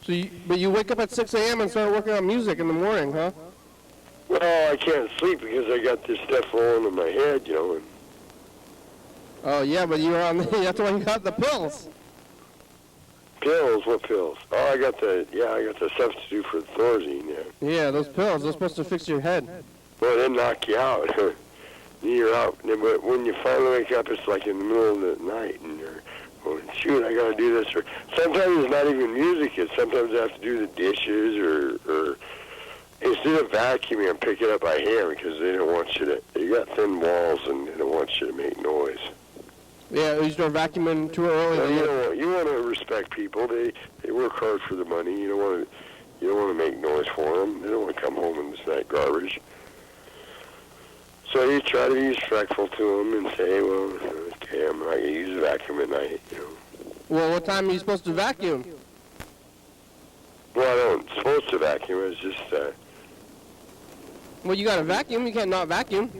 So, but you wake up at 6 a.m. and start working on music in the morning, huh? Well, I can't sleep because I got this stuff rolling in my head, you know. And Oh, yeah, but you're on. That's why you got the pills. pills? What pills? Oh, I got the substitute for Thorazine. Yeah. Yeah, those pills. They're supposed to fix your head. Well, they knock you out. You're out. But when you finally wake up, it's like in the middle of the night, and you're going, shoot, I got to do this. Or sometimes it's not even music. It's sometimes I have to do the dishes, or instead of vacuuming, and pick it up by hand because they don't want you to. You got thin walls, and they don't want you to make noise. Yeah, you start vacuuming too early. Well, you want to respect people. They work hard for the money. You don't want to make noise for them. They don't want to come home and snack garbage. So you try to be respectful to them and say, well, okay, I'm not going to use a vacuum at night, you know. Well, what time are you supposed to vacuum? Well, I don't supposed to vacuum. It's just, Well, you got to vacuum. You can't not vacuum.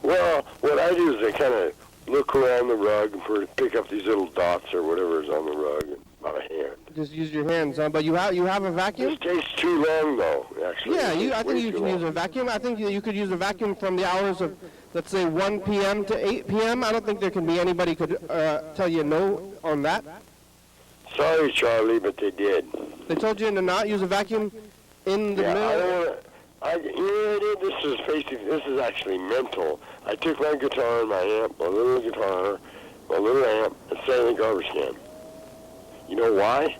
well, what I do is I kind of look around the rug and pick up these little dots or whatever is on the rug by hand. Just use your hands, huh? But you have a vacuum? This takes too long, though, actually. Yeah, I think you can use a vacuum. I think you could use a vacuum from the hours of, let's say, 1 p.m. to 8 p.m. I don't think there can be anybody could tell you no on that. Sorry, Charlie, but they did. They told you to not use a vacuum in the Yeah, middle? I don't want to. This is actually mental. I took my guitar and my amp, my little guitar, my little amp, and set it in the garbage can. You know why?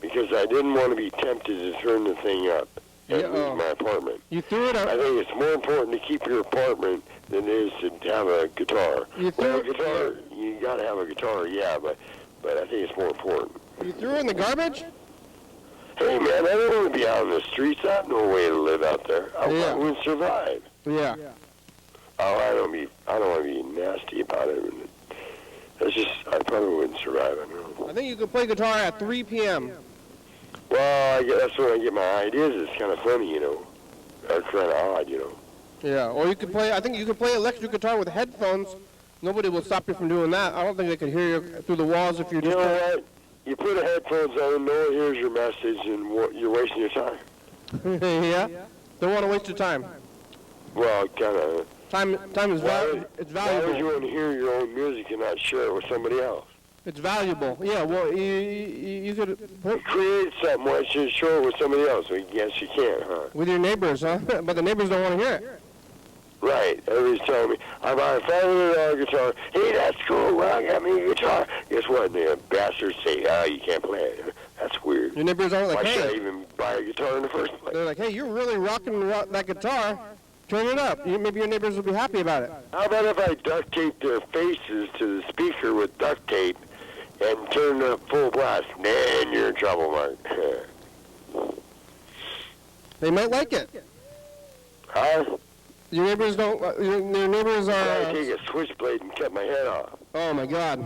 Because I didn't want to be tempted to turn the thing up and lose my apartment. You threw it up. I think it's more important to keep your apartment than it is to have a guitar. You threw You got to have a guitar, yeah, but I think it's more important. You threw it in the garbage? Hey, man, I don't want to be out in the streets. I have no way to live out there. I wouldn't survive. Yeah. Oh, I don't want to be nasty about it. That's just, I probably wouldn't survive. I don't know. I think you could play guitar at 3 p.m. Well, that's when I get my ideas. It's kind of funny, you know. That's kind of odd, you know. Yeah, or you could play, I think you could play electric guitar with headphones. Nobody will stop you from doing that. I don't think they could hear you through the walls if you're just... You know what? You put the headphones on, no one hears your message, and you're wasting your time. Yeah? Don't want to waste your time. Well, kind of. Time is valuable. It's valuable. Why would you want to hear your own music and not share it with somebody else? It's valuable. Yeah, well, you could... Create something, why should you show it with somebody else? Well, yes, you can, huh? With your neighbors, huh? But the neighbors don't want to hear it. Right. Everybody's telling me, I buy a $500 guitar. Hey, that's cool. Well, I got me a guitar. Guess what? The bastards say, oh, you can't play it. That's weird. Your neighbors aren't like, Why should I hey. even buy a guitar in the first place? They're like, hey, you're really rocking that guitar. Turn it up. Maybe your neighbors will be happy about it. How about if I duct tape their faces to the speaker with duct tape and turn it up full blast? Then you're in trouble, Mark. They might like it. Huh? Your neighbors don't. Your neighbors I are. take a switchblade and cut my head off. Oh my God.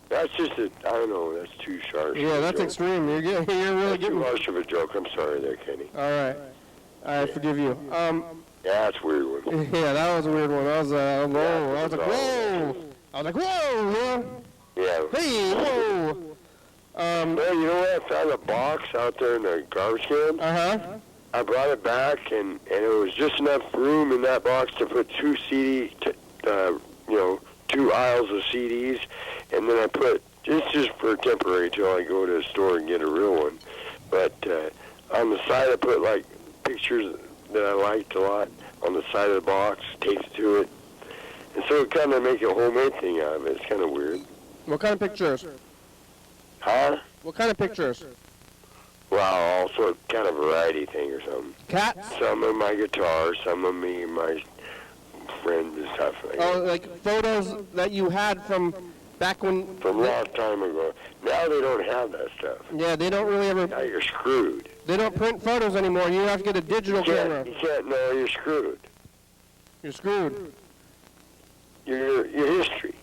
That's just I don't know, that's too sharp. Yeah, that's extreme. You're really That's too getting. harsh of a joke. I'm sorry there, Kenny. All right. I forgive you. Yeah, that's a weird one. Yeah, that was a weird one. I was whoa. I was like, whoa. I was like, whoa. Yeah. Hey, whoa. Well, you know what? I found a box out there in the garbage can. Uh-huh. I brought it back, and it was just enough room in that box to put two two aisles of CDs, and then I put, it's just for temporary till I go to the store and get a real one, but on the side I put, like, pictures that I liked a lot on the side of the box, taped to it, and so it kind of make a homemade thing out of it. It's kind of weird. What kind of pictures? Huh? What kind of pictures? Well, also kind of variety thing or something. Cats? Some of my guitar, some of me and my friends and stuff like that. Oh, like photos that you had from back when... From a long time ago. Now they don't have that stuff. Yeah, they don't really ever... Now you're screwed. They don't print photos anymore. You have to get a digital camera. You can't, no, you're screwed. You're screwed. Your history.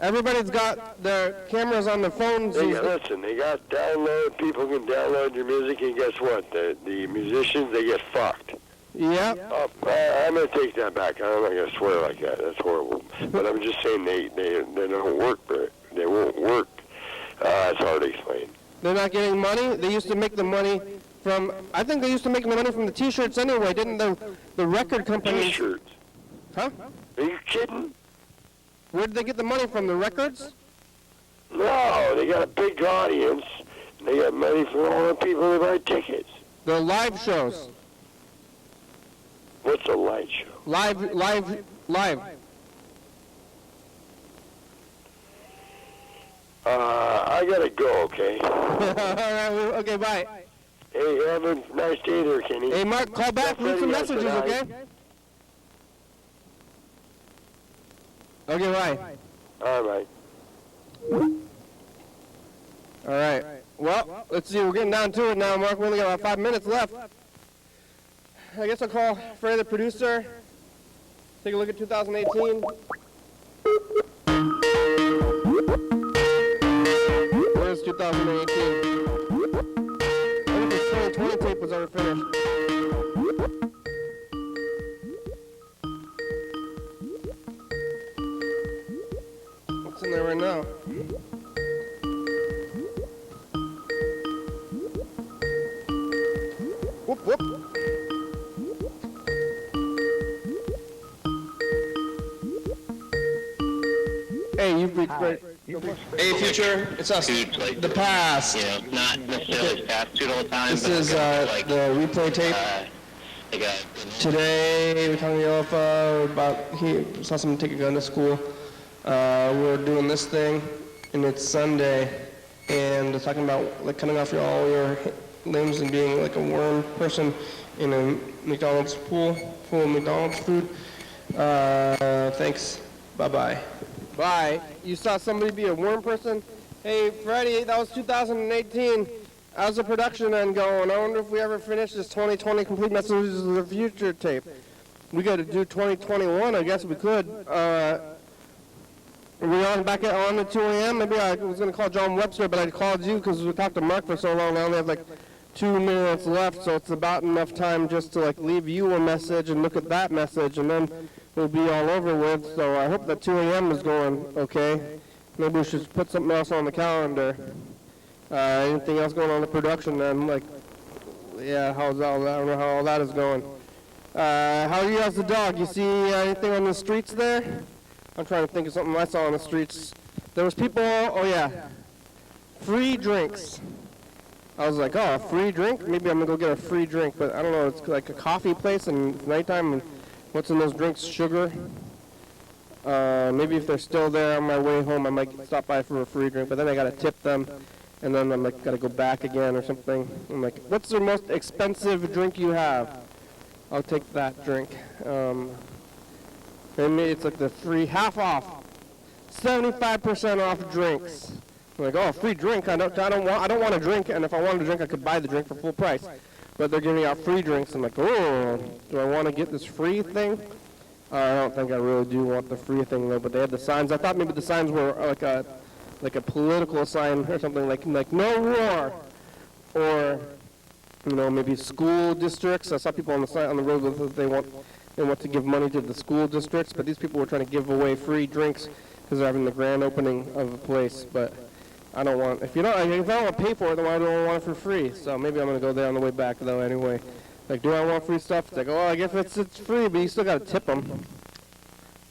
Everybody's got their cameras on their phones. Listen, they got download, people can download your music, and guess what? The musicians, they get fucked. Yeah. I'm going to take that back. I'm not going to swear like that. That's horrible. But I'm just saying they don't work, but they won't work. It's hard to explain. They're not getting money. They used to make the money from... I think they used to make the money from the T-shirts anyway, didn't the record companies? T-shirts. Huh? Are you kidding? Where did they get the money from? The records? No, they got a big audience. And they got money for all the people that buy tickets. The live shows. What's a light show? Live. I gotta go, okay? All right, okay, bye. Hey, have a nice day there, Kenny. Hey, Mark, call back, leave some messages, okay? Okay, bye. All right. All right. Well, let's see. We're getting down to it now, Mark. We only got about 5 minutes left. I guess I'll call Freddie, the producer. Take a look at 2018. Where's 2018? I think the 2020 tape was ever finished. What's in there right now? Whoop, whoop. Hey, you freak great. Hey, future, it's us. Like, The past. you know, not necessarily fast food all the time. This but is like, the replay tape. like a, Today, we're talking to Yellow about he saw someone take a gun to school. We're doing this thing, and it's Sunday, and they're talking about like cutting off all your limbs and being like a worm person in a McDonald's pool full of McDonald's food. Thanks. Bye-bye. Bye. You saw somebody be a worm person? Hey, Freddie, that was 2018. How's the production end going? I wonder if we ever finish this 2020 Complete Messages of the Future tape. We got to do 2021. I guess we could. Are we on back on at 2 a.m.? Maybe I was going to call John Webster, but I called you because we talked to Mark for so long. I only have like 2 minutes left, so it's about enough time just to like leave you a message and look at that message, and then we'll be all over with. So I hope that 2 a.m. is going okay. Maybe we should put something else on the calendar. Anything else going on in the production then? Like, yeah, how's all that? I don't know how all that is going. How are you as the dog? You see anything on the streets there? I'm trying to think of something I saw on the streets. There was people, oh yeah, free drinks. I was like, oh, a free drink? Maybe I'm going to go get a free drink, but I don't know, it's like a coffee place and it's nighttime, and what's in those drinks? Sugar? Maybe if they're still there on my way home, I might stop by for a free drink, but then I got to tip them. and then I'm like, gotta go back again or something. I'm like, what's the most expensive drink you have? I'll take that drink. Maybe it's like the free half off, 75% off drinks. I'm like, oh, free drink. I don't want a drink, and if I wanted a drink, I could buy the drink for full price. But they're giving out free drinks. I'm like, oh, do I want to get this free thing? I don't think I really do want the free thing though. But they had the signs. I thought maybe the signs were like a political sign or something, like no war, or maybe school districts. I saw people on the sign on the road with they want to give money to the school districts, but these people were trying to give away free drinks because they're having the grand opening of a place. But I don't want, if I don't want to pay for it, then I don't want it for free. So maybe I'm going to go there on the way back, though, anyway. Like, do I want free stuff? It's like, oh, I guess it's free, but you still got to tip them.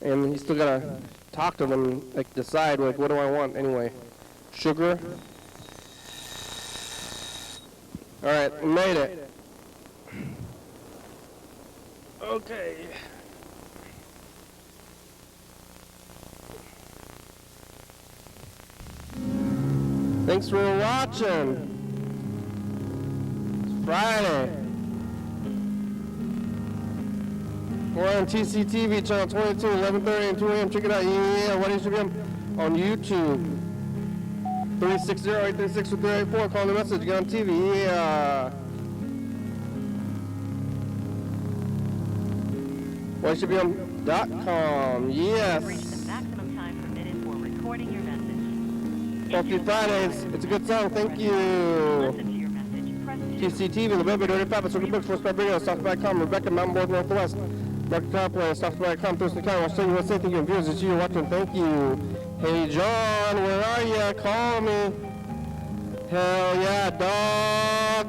And you still got to talk to them and, like, decide, like, what do I want anyway? Sugar? All right, we made it. Okay. Thanks for watching. It's Friday. We're on TCTV channel 22, 11:30 and 2 a.m. Check it out. Yeah, YDHWM on YouTube. 360-836-384. Call the message. Get on TV. Yeah. YDHWM.com. Yes. Maximum time permitted for recording your message. Happy Fridays. It's a good song. Thank you. Listen to your message. Press 2. TCTV, the Baby Dirty Papa, Circuit Books, First Star Radio, South.com, Rebecca, Mountain Board, Northwest, Dr. Copland, South.com, Thurston County, Washington, USA. Thank you, viewers. It's you watching. Thank you. Hey, John, where are you? Call me. Hell yeah, dog.